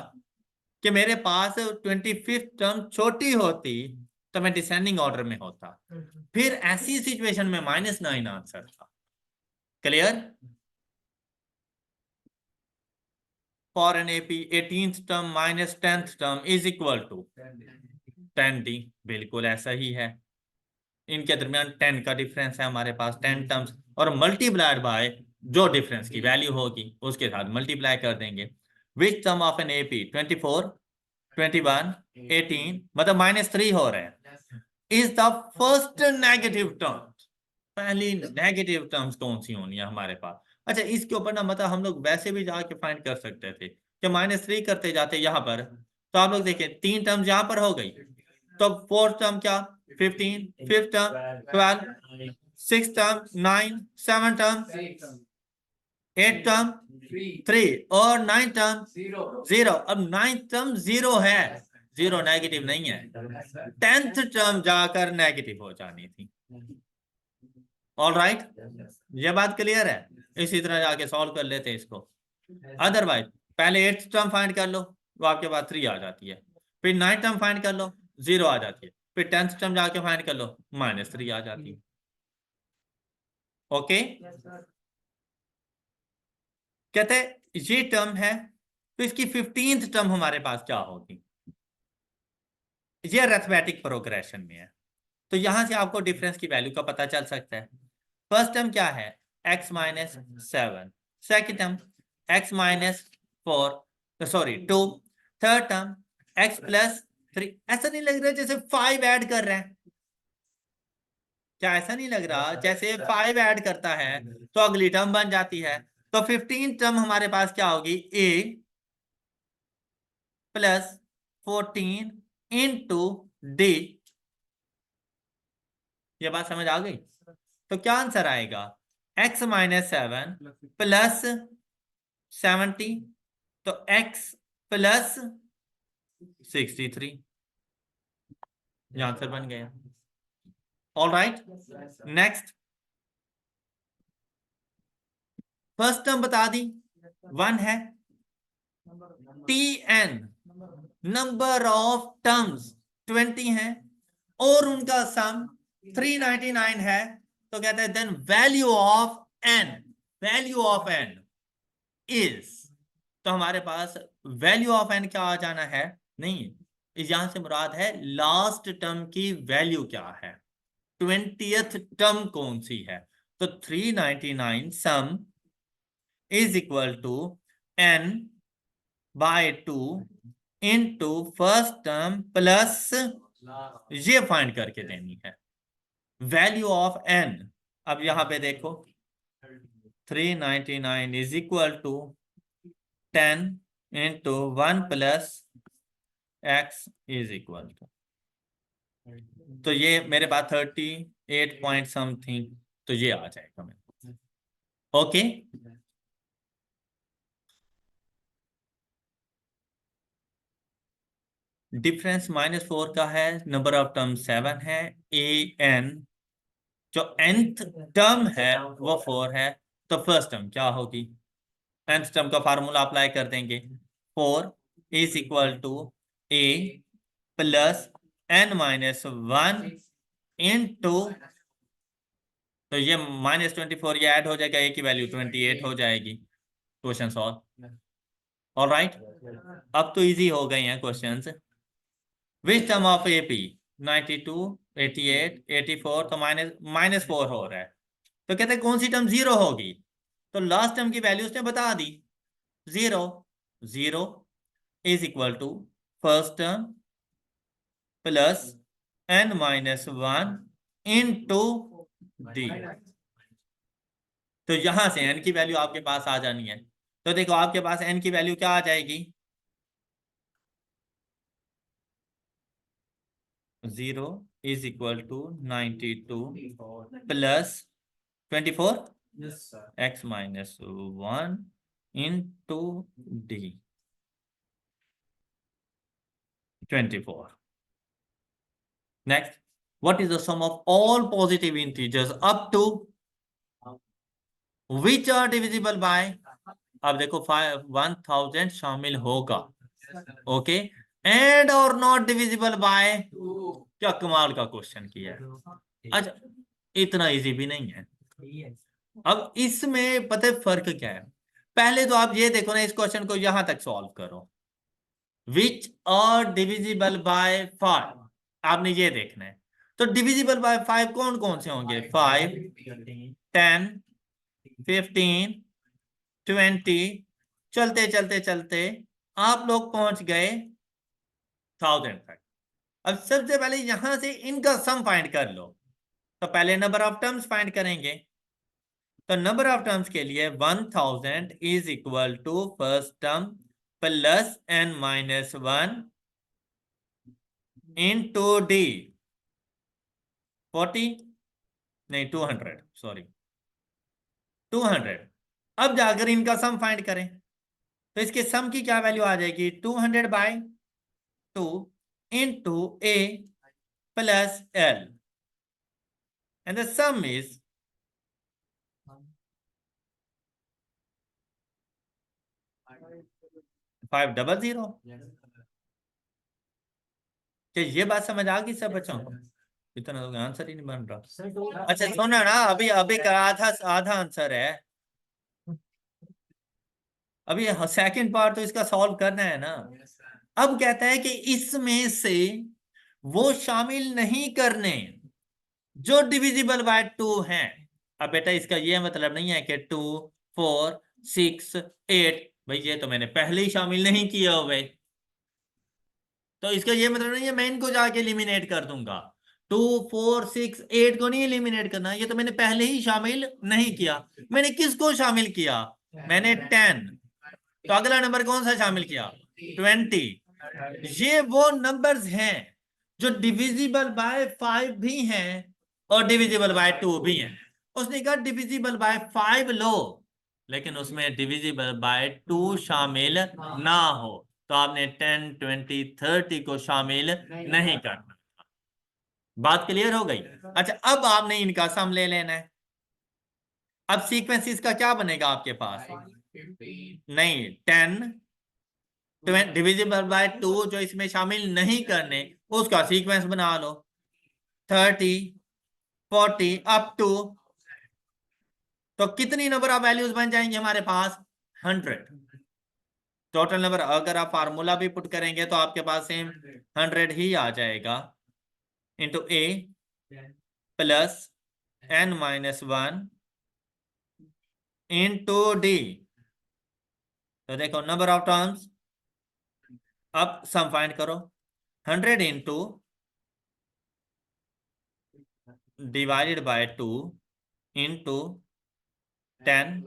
कि मेरे पास 25th टर्म छोटी होती तो मैं डिसेंडिंग ऑर्डर में होता, फिर ऐसी सिचुएशन में -9 आंसर था। Clear. For an AP 18th term minus 10th term is equal to 10d, बिल्कुल ऐसा ही है। इनके दरमियान 10 का डिफरेंस है हमारे पास, 10 टर्म्स, और मल्टीप्लाइड बाय जो डिफरेंस की वैल्यू होगी उसके साथ मल्टीप्लाई कर देंगे। Which term of an AP 24 21 18 मतलब -3 हो रहे हैं, is the first negative term. पहली नेगेटिव टर्म्स कौन सी होनी है हमारे पास। अच्छा इसके ऊपर ना मतलब हम लोग वैसे भी जाके फाइंड कर सकते थे कि -3 करते जाते यहाँ पर, तो आप लोग देखें 3 टर्म्स यहाँ पर हो गई, तो फोर्थ टर्म क्या 15, fifth term 12, six term 9, seven term 8 term 3 और 9 टर्म 0। अब 9 टर्म 0 है, 0 नेगेटिव नहीं है, 10th टर्म जाकर नेगेटिव हो जानी थी। ऑल राइट, ये बात क्लियर है। इसी तरह जाके सॉल्व कर लेते हैं इसको। अदरवाइज पहले 8th टर्म फाइंड कर लो, वो आपके पास 3 आ जाती है, फिर 9th टर्म फाइंड कर लो 0 आ जाती है, फिर 10th टर्म जाके फाइंड कर लो -3 आ जाती है। ओके कहते हैं ये टर्म है, तो इसकी 15th टर्म हमारे पास क्या होगी। ये अरिथमेटिक प्रोग्रेशन में है, तो यहां से आपको डिफरेंस की वैल्यू का पता चल सकता है। फर्स्ट टर्म क्या है x-7, second term x-4 sorry 2, third term x+3। ऐसा नहीं लग रहा जैसे 5 ऐड कर रहे हैं, क्या ऐसा नहीं लग रहा जैसे 5 ऐड करता है तो अगली टर्म बन जाती है। तो 15 टर्म हमारे पास क्या होगी a + 14 × d। ये बात समझ आ गई। तो क्या आंसर आएगा x-7 + 70, तो x + 63, ये आंसर बन गया। All right next, first term बता दी 1 है, tn नंबर ऑफ टर्म्स 20 है और उनका सम 399 है, तो कहते हैं then value of n, value of n is, तो हमारे पास वैल्यू ऑफ n क्या आ जाना है, नहीं यहां से मुराद है लास्ट टर्म की वैल्यू क्या है, 20th टर्म कौन सी है। तो 399 sum is equal to n/2 into first term plus, ये फाइंड करके देनी है वैल्यू ऑफ n। अब यहां पे देखो 399 is equal to 10 into 1 + x is equal to, तो ये मेरे पास 38 पॉइंट समथिंग, तो ये आ जाएगा मेरे। ओके डिफरेंस -4 का है, नंबर ऑफ टर्म 7 है, an जो nth टर्म है वो 4 है, तो फर्स्ट टर्म क्या होगी, nth टर्म का फार्मूला अप्लाई कर देंगे, 4 is equal to a + n-1 into, तो ये -24 ये ऐड हो जाएगा, a की वैल्यू 28 हो जाएगी। Question solve. ऑल राइट, अब तो इजी हो गए हैं questions. Which term of AP 92 88 84, तो -4 हो रहा है, तो कहते हैं कौन सी टर्म 0 होगी, तो लास्ट टर्म की वैल्यू उसने बता दी 0, 0 is equal to first term plus n-1 into D. तो यहां से n की वैल्यू आपके पास आ जानी है, तो देखो आपके पास n की वैल्यू क्या आ जाएगी 0 is equal to 92 plus 24 Yes, sir. x minus 1 into d 24. Next, what is the sum of all positive integers up to which are divisible by? अब देखो 1000 शामिल होगा, ओके, एंड और नॉट डिविजिबल बाय। क्या कमाल का क्वेश्चन किया है। अच्छा, इतना इजी भी नहीं है। अब इसमें पता है फर्क क्या है? पहले तो आप ये देखो ना, इस क्वेश्चन को यहां तक सॉल्व करो, विच आर डिविजिबल बाय 5, आपने ये देखना है। तो डिविजिबल बाय 5 कौन कौन से होंगे? 5, 10, 15, 20, चलते चलते चलते आप लोग पहुंच गए 1000 तक। अब सबसे पहले यहां से इनका सम फाइंड कर लो। तो पहले नंबर ऑफ टर्म्स फाइंड करेंगे। तो नंबर ऑफ टर्म्स के लिए 1000 is equal to first term plus n minus 1 into d 40, नहीं 200, सॉरी 200। अब जाकर इनका सम फाइंड करें, तो इसके सम की क्या वैल्यू आ जाएगी? 200 by 2 into a plus l, and the sum is 500। क्या ये बात समझ आ गई सब बच्चों को? इतना तो आंसर ही नहीं बन रहा। अच्छा सुनो ना, अभी अभी का आधा आधा आंसर है, अभी सेकंड पार्ट तो इसका सॉल्व करना है ना। अब कहता है कि इसमें से वो शामिल नहीं करने जो डिविजिबल बाय 2 हैं। अब बेटा इसका ये मतलब नहीं है कि 2, 4, 6, 8, भाई ये तो मैंने पहले ही शामिल नहीं किया हो भाई। तो इसका ये मतलब नहीं है मैं इनको जाके एलिमिनेट कर दूंगा। 2, 4, 6, 8 को नहीं एलिमिनेट करना, ये तो मैंने पहले ही शामिल नहीं किया। मैंने किसको शामिल किया? मैंने 10। तो अगला नंबर कौन सा शामिल किया? 20। ये वो नंबर्स हैं जो डिविजिबल बाय 5 भी हैं और डिविजिबल बाय 2 भी हैं। उसने कहा डिविजिबल बाय 5 लो, लेकिन उसमें डिविजिबल बाय 2 शामिल ना हो। तो आपने 10, 20, 30 को शामिल नहीं करना। बात क्लियर हो गई? अच्छा, अब आपने इनका सम ले लेना है। अब सीक्वेंस इसका क्या बनेगा आपके पास? नहीं, 10 डिविजिबल बाय 2 जो इसमें शामिल नहीं करने, उसका सीक्वेंस बना लो। 30, 40 अप टू, तो कितनी नंबर ऑफ वैल्यूज बन जाएंगे हमारे पास? 100 टोटल नंबर। अगर आप फार्मूला भी पुट करेंगे तो आपके पास सेम 100 ही आ जाएगा, into a plus n minus 1 into D. तो देखो नंबर ऑफ टर्म्स, अब सम फाइंड करो। 100 into divided by 2 into 10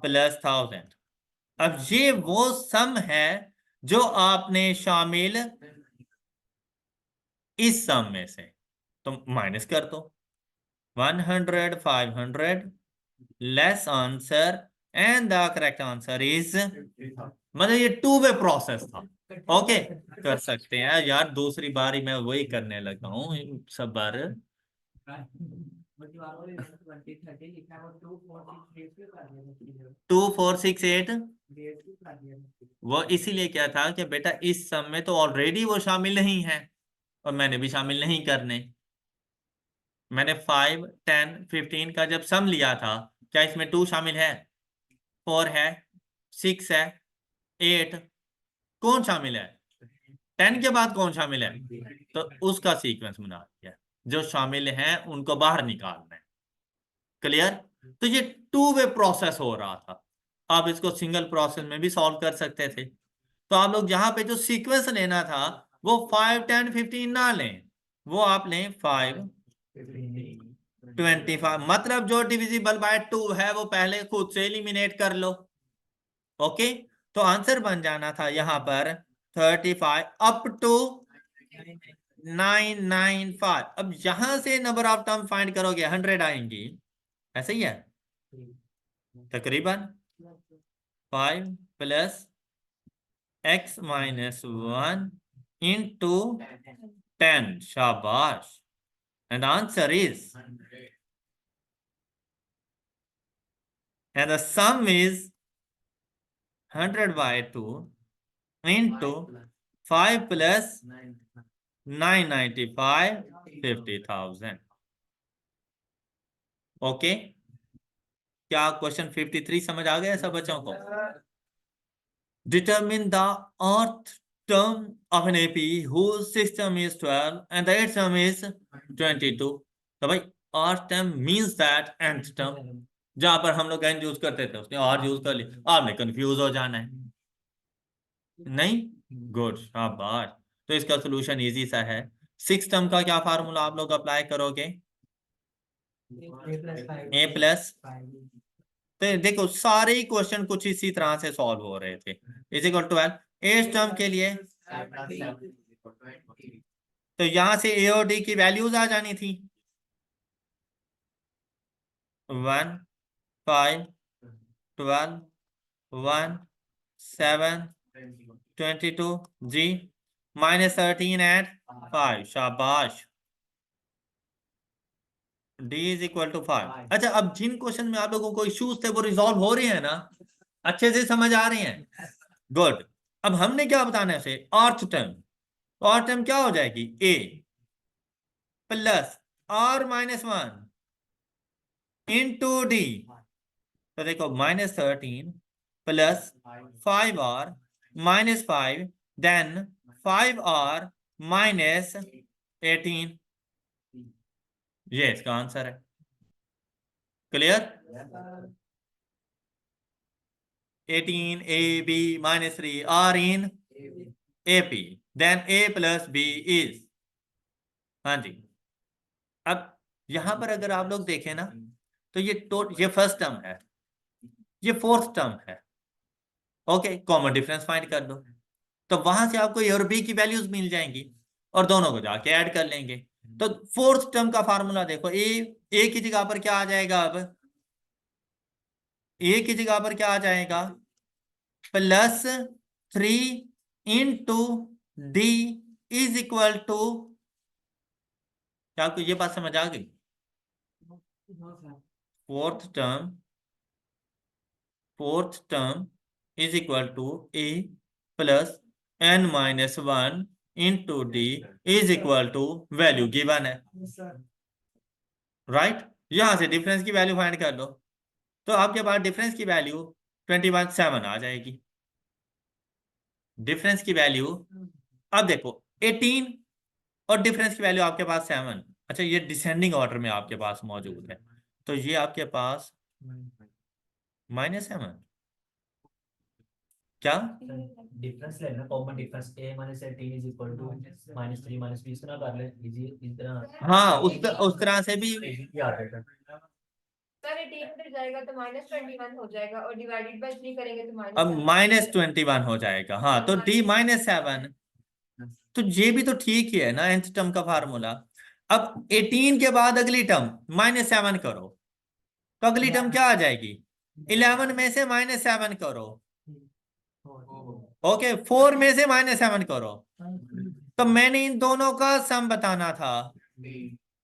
plus 1000। अब ये वो सम है जो आपने शामिल इस सम में से, तो माइनस कर दो। 100, 500 less answer, and the correct answer is, मतलब ये 2 वे प्रोसेस था। ओके, कर सकते हैं यार, दूसरी बारी मैं वही करने लगा हूँ सब बार। 2, 4, 6, 8 वो इसीलिए क्या था कि बेटा इस सम में तो ऑलरेडी वो शामिल नहीं है और मैंने भी शामिल नहीं करने। मैंने 5, 10, 15 का जब सम लिया था, क्या इसमें 2 शामिल है? 4 है, 6 है, 8, कौन शामिल है? 10 के बाद कौन शामिल है? तो उसका सीक्वेंस बना दिया, जो शामिल हैं उनको बाहर निकालना है। क्लियर? तो ये 2 वे प्रोसेस हो रहा था। आप इसको सिंगल प्रोसेस में भी सॉल्व कर सकते थे। तो आप लोग यहाँ पे जो सीक्वेंस लेना था वो 5, 10, 15 ना लें, वो आप लें 5, 25। मतलब जो डिविजिबल बाय 2 है वो पहले खुद से एलिमिनेट कर लो। ओके, तो आंसर बन जाना था यहाँ पर 35 अप टू 995। अब यहां से नंबर ऑफ टर्म फाइंड करोगे 100 आएंगी, ऐसे ही है तकरीबन 5 प्लस x माइनस 1 इंटू 10. शाबाश. And the answer is, and the sum is 100 by 2 into 5 plus 995, 50,000. Okay, क्या क्वेश्चन 53 समझ आ गया सब बच्चों को? Determine the nth term of an AP whose sixth term is 12 and the eighth term is 22. तो भाई nth term means that nth term. जहां पर हम लोग n यूज करते थे उसने r यूज कर लिया, आपने कंफ्यूज हो जाना है नहीं? गुड, शाबाश. तो इसका सोल्यूशन इजी सा है. सिक्स टर्म का क्या फार्मूला आप लोग अप्लाई करोगे? a plus. तो देखो सारे ही क्वेश्चन कुछ इसी तरह से सॉल्व हो रहे थे. Is equal to 12. एज टर्म के लिए तो यहां से ए और डी की वैल्यूज आ जानी थी. 1 5 12 1 7 22 जी माइनस 13 एंड 5. शाबाश. d is equal to 5. अच्छा, अब जिन क्वेश्चन में आप लोगों को इश्यूज थे वो रिजॉल्व हो रहे हैं ना, अच्छे से समझ आ रहे हैं? गुड. अब हमने क्या बताना है उसे? ऑर्थ टर्म. ऑर्थ टर्म क्या हो जाएगी? a plus r minus 1 into D. तो देखो minus 13 plus 5r minus 5 then 5r minus 18. ये इसका आंसर है. Clear? 18 ab minus 3 are in ap, then a plus b is. हाँ जी. अब यहां पर अगर आप लोग देखें ना तो ये फर्स्ट टर्म है, ये फोर्थ टर्म है. ओके, कॉमन डिफरेंस फाइंड कर दो. तो वहां से आपको ए और बी की वैल्यूज मिल जाएंगी और दोनों को जाके ऐड कर लेंगे. तो फोर्थ टर्म का फार्मूला देखो. ए की जगह पर क्या आ जाएगा? अब ए की जगह पर क्या आ जाएगा? Plus 3 into d is equal to. क्या आपको ये बात समझ आ गई? Fourth term is equal to a plus n minus 1 into d is equal to value given है. राइट? यहां से डिफरेंस की वैल्यू फाइंड कर लो. तो आपके पास डिफरेंस की वैल्यू 21.7 आ जाएगी. डिफरेंस की वैल्यू अब देखो 18 और डिफरेंस की वैल्यू आपके पास 7. अच्छा, ये डिसेंडिंग ऑर्डर में आपके पास मौजूद है. तो ये आपके पास -7. क्या डिफरेंस लेना, common difference a minus 18 is equal to -3 -20 इतना कर ले. इस तरह हाँ, उस तरह से भी याद है. सर 18 उधर जाएगा तो -21 हो जाएगा और डिवाइडेड बाय 3 करेंगे तो अब -21 हो जाएगा. हाँ, तो d -7. तो ये भी तो ठीक ही है ना, nth टर्म का फार्मूला. अब 18 के बाद अगली टर्म -7 करो तो अगली टर्म क्या आ जाएगी? 11 में से -7 करो. ओके, 4 में से -7 करो. तो मैंने इन दोनों का सम बताना था.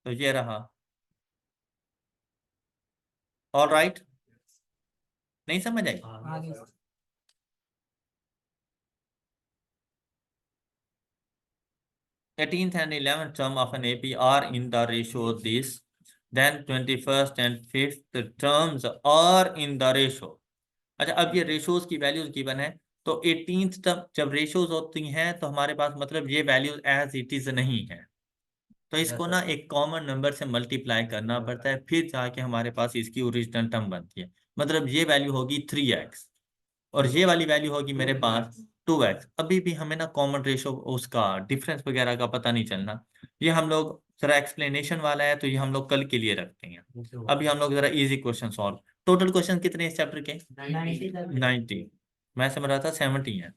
तो ये रहा. All right? नहीं समझ आई? 18th and 11th term of an AP are in the ratio this. Then 21st and 5th terms are in the ratio. अच्छा, अब ये रेशियोज की वैल्यूज गिवन है. तो 18th टर्म जब रेशियोज होती हैं तो हमारे पास मतलब ये वैल्यूज एज इट इज नहीं है. तो इसको ना एक कॉमन नंबर से मल्टीप्लाई करना पड़ता है, फिर जाके हमारे पास इसकी ओरिजिनल टर्म बनती है. मतलब ये वैल्यू होगी 3x और ये वाली वैल्यू होगी मेरे पास 2x. अभी भी हमें ना कॉमन रेशो उसका डिफरेंस वगैरह का पता नहीं चलना. ये हम लोग जरा एक्सप्लेनेशन वाला है तो ये हम लोग कल के लिए रखते हैं. अभी हम लोग जरा easy question solve. Total question कितने इस चैप्टर के? 90. मैं समझ रहा था 70 है.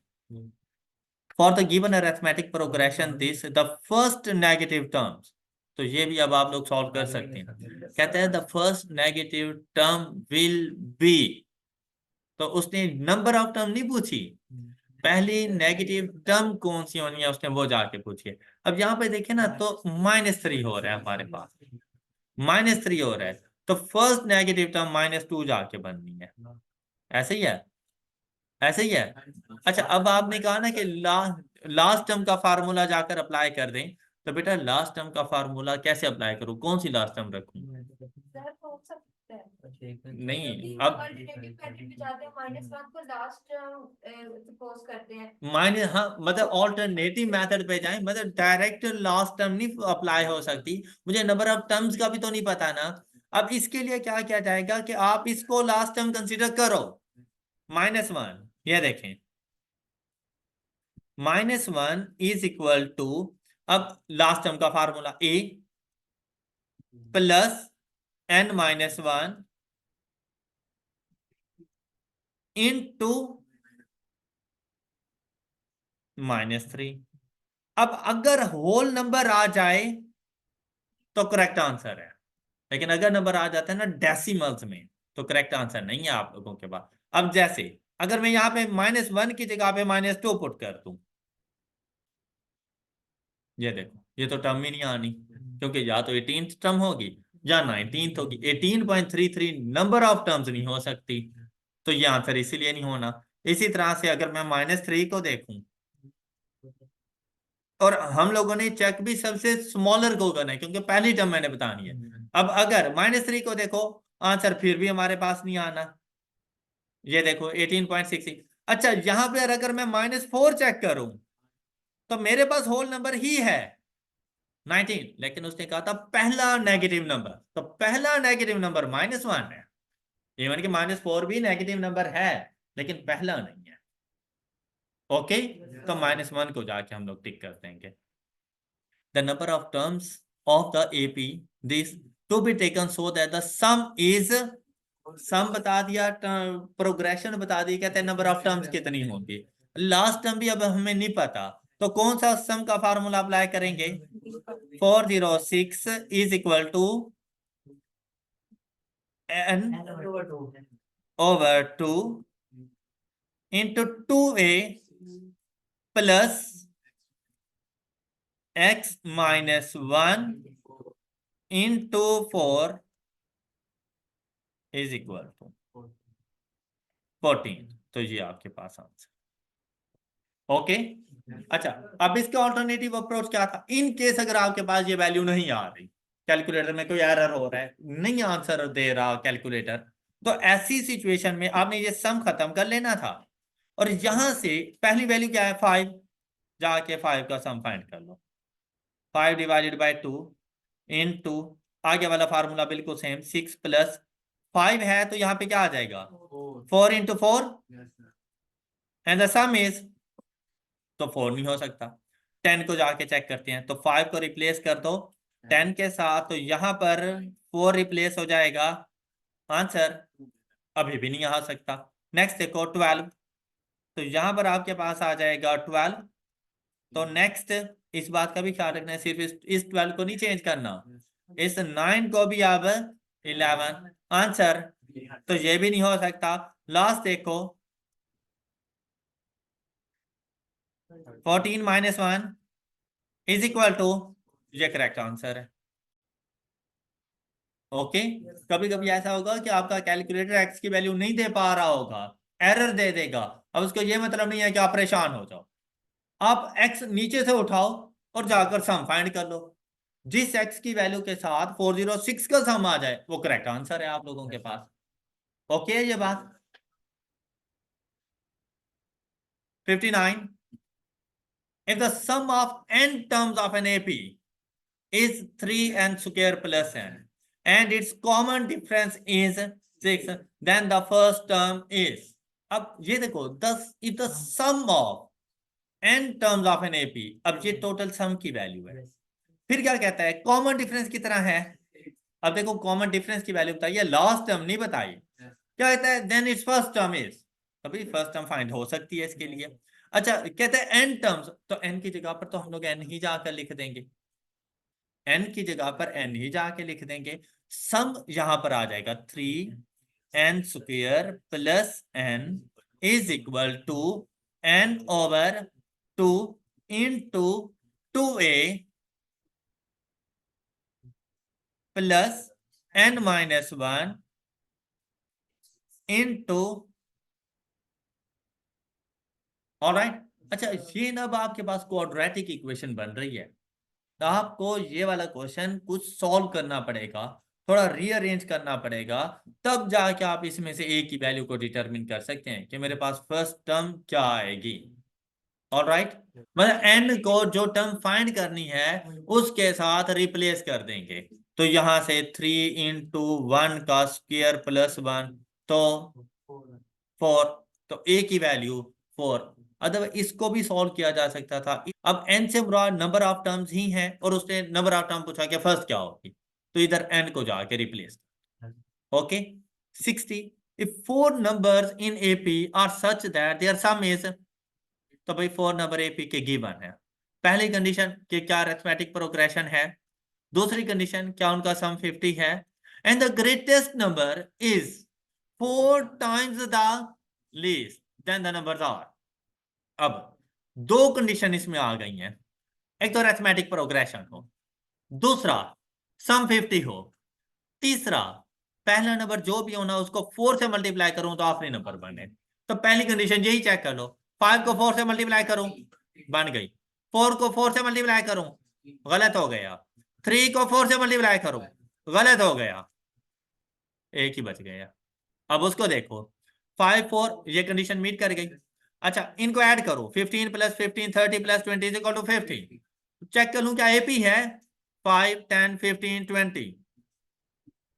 For the given arithmetic progression this the first negative terms. तो ये भी अब आप लोग सॉल्व कर सकते हैं। कहते हैं the first negative term will be, तो उसने नंबर ऑफ टर्म नहीं पूछी, पहली नेगेटिव टर्म कौन सी होनी है उसने वो जाके पूछी है। अब यहाँ पे देखे ना तो -3 हो रहा है हमारे पास, -3 हो रहा है, तो फर्स्ट नेगेटिव टर्म -2 जाके बननी है। ऐसे ही है, ऐसे ही है। अच्छा, अब आपने कहा ना कि लास्ट टर्म का फार्मूला जाकर अप्लाई कर दें, तो बेटा लास्ट टर्म का फार्मूला कैसे अप्लाई करूं, कौन सी लास्ट टर्म रखूं? सर हो सकता है नहीं, क्योंकि अब अल्टरनेटिव मेथड में जाते हैं -1 को लास्ट सपोज करते हैं। माइनस, हाँ मतलब ऑल्टरनेटिव मेथड पे जाएं, मतलब डायरेक्ट लास्ट टर्म नहीं अप्लाई हो सकती, मुझे नंबर ऑफ टर्म्स का भी तो नहीं पता ना। अब इसके लिए क्या किया जाएगा कि आप इसको लास्ट टर्म कंसीडर करो, -1, ये देखें -1 इज इक्वल टू, अब लास्ट टर्म का formula a plus n-1 into -3। अब अगर होल नंबर आ जाए तो करेक्ट आंसर है, लेकिन अगर नंबर आ जाता है ना डेसिमल्स में तो करेक्ट आंसर नहीं है आप लोगों के पास। अब जैसे अगर मैं यहाँ पे -1 की जगह पे -2 पुट कर दूं, ये देखो ये तो टर्म ही नहीं आनी, क्योंकि या तो 18th टर्म होगी या 19th होगी। 18.33 नंबर ऑफ टर्म्स नहीं हो सकती, तो ये आंसर इसीलिए नहीं होना। इसी तरह से अगर मैं -3 को देखूं, और हम लोगों ने चेक भी सबसे स्मॉलर को करना है क्योंकि पहली टर्म मैंने बतानी है। अब अगर -3 को देखो, आंसर फिर भी हमारे पास नहीं आना, ये देखो 18.66। अच्छा, यहां पर अगर मैं -4 चेक करूं तो मेरे पास होल नंबर ही है 19, लेकिन उसने कहा था पहला नेगेटिव नंबर, तो पहला नेगेटिव नंबर -1 है। इवन कि -4 भी नेगेटिव नंबर है, लेकिन पहला नहीं है। ओके, तो -1 को जाके हम लोग टिक कर देंगे। The number of terms of the AP this to be taken so that the sum is, sum बता दिया, प्रोग्रेशन बता दी, कहते हैं नंबर ऑफ टर्म्स कितनी होंगी। लास्ट टर्म भी अब हमें नहीं पता, तो कौन सा सम का फार्मूला अप्लाई करेंगे? 406 is equal to n over 2 into 2a plus x minus 1 into 4 is equal to 14। तो ये आपके पास आंसर। ओके, अच्छा अब इसका ऑल्टरनेटिव अप्रोच क्या था? इन केस अगर आपके पास ये वैल्यू नहीं आ रही, कैलकुलेटर में कोई एरर हो रहा है, नहीं आंसर दे रहा कैलकुलेटर, तो ऐसी सिचुएशन में आपने ये सम खत्म कर लेना था, और यहां से पहली वैल्यू क्या है 5, जाके 5 का सम फाइंड कर लो। 5 डिवाइडेड बाय 2 इनटू, आगे वाला फार्मूला बिल्कुल सेम, 6 प्लस 5 है तो यहाँ पे क्या आ जाएगा 4 into 4 and the sum is, तो 4 नहीं हो सकता। 10 को जाके चेक करते हैं, तो 5 को रिप्लेस कर दो 10 के साथ, तो यहाँ पर 4 रिप्लेस हो जाएगा, आंसर अभी भी नहीं आ सकता। नेक्स्ट देखो 12, तो यहाँ पर आपके पास आ जाएगा 12। तो नेक्स्ट इस बात का भी ख्याल रखना है, सिर्फ इस 12 को नहीं चेंज करना, इस 9 को भी अब 11, आंसर तो ये भी नहीं हो सकता। लास्ट देखो 14 - 1 इज इक्वल टू, ये करेक्ट आंसर है। ओके, कभी कभी ऐसा होगा कि आपका कैलकुलेटर एक्स की वैल्यू नहीं दे पा रहा होगा, एरर दे देगा। अब उसको ये मतलब नहीं है कि आप परेशान हो जाओ, आप एक्स नीचे से उठाओ और जाकर सम फाइंड कर लो, जिस एक्स की वैल्यू के साथ 406 का सम आ जाए वो करेक्ट आंसर है आप लोगों के पास। ओके है ये बात। 59, if the sum of n terms of an AP is 3n square plus n and its common difference is 6, then the first term is, अब ये देखो if the sum of n terms of an AP, अब ये total sum की value है, फिर क्या कहता है कॉमन डिफरेंस की तरह है। अब देखो कॉमन डिफरेंस की वैल्यू बताइए, लास्ट टर्म नहीं बताई, क्या कहता है then it's first term is, अभी फर्स्ट टर्म फाइंड हो सकती है इसके लिए। अच्छा कहते हैं एन टर्म्स, तो एन की जगह पर तो हम लोग एन ही जाकर लिख देंगे, n की जगह पर n ही जाके लिख देंगे, सम यहां पर आ जाएगा 3n square plus n is equal to n over 2 into 2a plus n minus 1 into, alright. अच्छा, ये ना अब आपके पास क्वाड्रेटिक इक्वेशन बन रही है, तो आपको ये वाला क्वेश्चन कुछ सॉल्व करना पड़ेगा, थोड़ा रीअरेंज करना पड़ेगा, तब जाके आप इसमें से ए की वैल्यू को डिटरमिन कर सकते हैं कि मेरे पास फर्स्ट टर्म क्या आएगी। ऑलराइट, मतलब एन को जो टर्म फाइंड करनी है उसके साथ रिप्लेस कर देंगे। तो यहां से 3 इंटू 1 का स्क्वायर प्लस 1 तो 4, तो ए की वैल्यू 4। अदरवाइज इसको भी सॉल्व किया जा सकता था। अब n से मुराद नंबर ऑफ टर्म्स ही है और उसने नंबर ऑफ टर्म पूछा कि फर्स्ट क्या होगी, तो इधर n को जाके replace. Okay, 60 if 4 numbers in AP are such that their sum is, तो भाई 4 नंबर AP के गिवन है। पहली कंडीशन कि क्या अरिथमेटिक प्रोग्रेशन है, दूसरी कंडीशन क्या उनका सम 50 है, and the greatest number is 4 times the least then the numbers are। अब दो कंडीशन इसमें आ गई हैं, एक तो अरिथमेटिक प्रोग्रेशन हो, दूसरा सम 50 हो, तीसरा पहला नंबर जो भी होना उसको 4 से मल्टीप्लाई करूं तो आखिरी नंबर बने। तो पहली कंडीशन यही चेक कर लो, 5 को 4 से मल्टीप्लाई करूं बन गई, 4 को 4 से मल्टीप्लाई करूं गलत हो गया, 3 को 4 से मल्टीप्लाई करूं गलत हो गया, एक ही बच गया। अब उसको देखो, 5 4 ये कंडीशन मीट कर गई। अच्छा, इनको ऐड करो, 15 plus 15 30 plus 20 is equal to 50। Check कर लूं क्या एपी है, 5 10 15 20,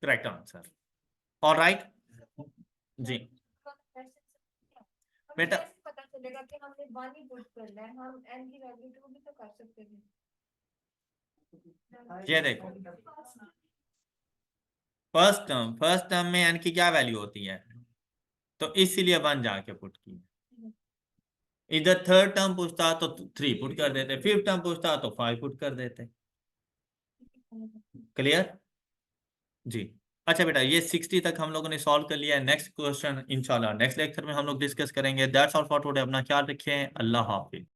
करेक्ट आंसर। ऑलराइट जी बेटा, बेटा पता चलेगा कि हमने 1 ही पुट करना है, हम n की वैल्यू 2 भी तो कर सकते थे। ये देखो, फर्स्ट टर्म में n की क्या वैल्यू होती है, तो इसीलिए 1 जाके पुट की। इधर थर्ड टर्म पूछता तो 3 पुट कर देते, फिफ्थ टर्म पूछता तो 5 पुट कर देते। क्लियर जी। अच्छा बेटा, ये 60 तक हम लोगों ने सॉल्व कर लिया है। नेक्स्ट क्वेश्चन इंशाल्लाह नेक्स्ट लेक्चर में हम लोग डिस्कस करेंगे। That's all for today. अपना ख्याल रखें, अल्लाह हाफिज।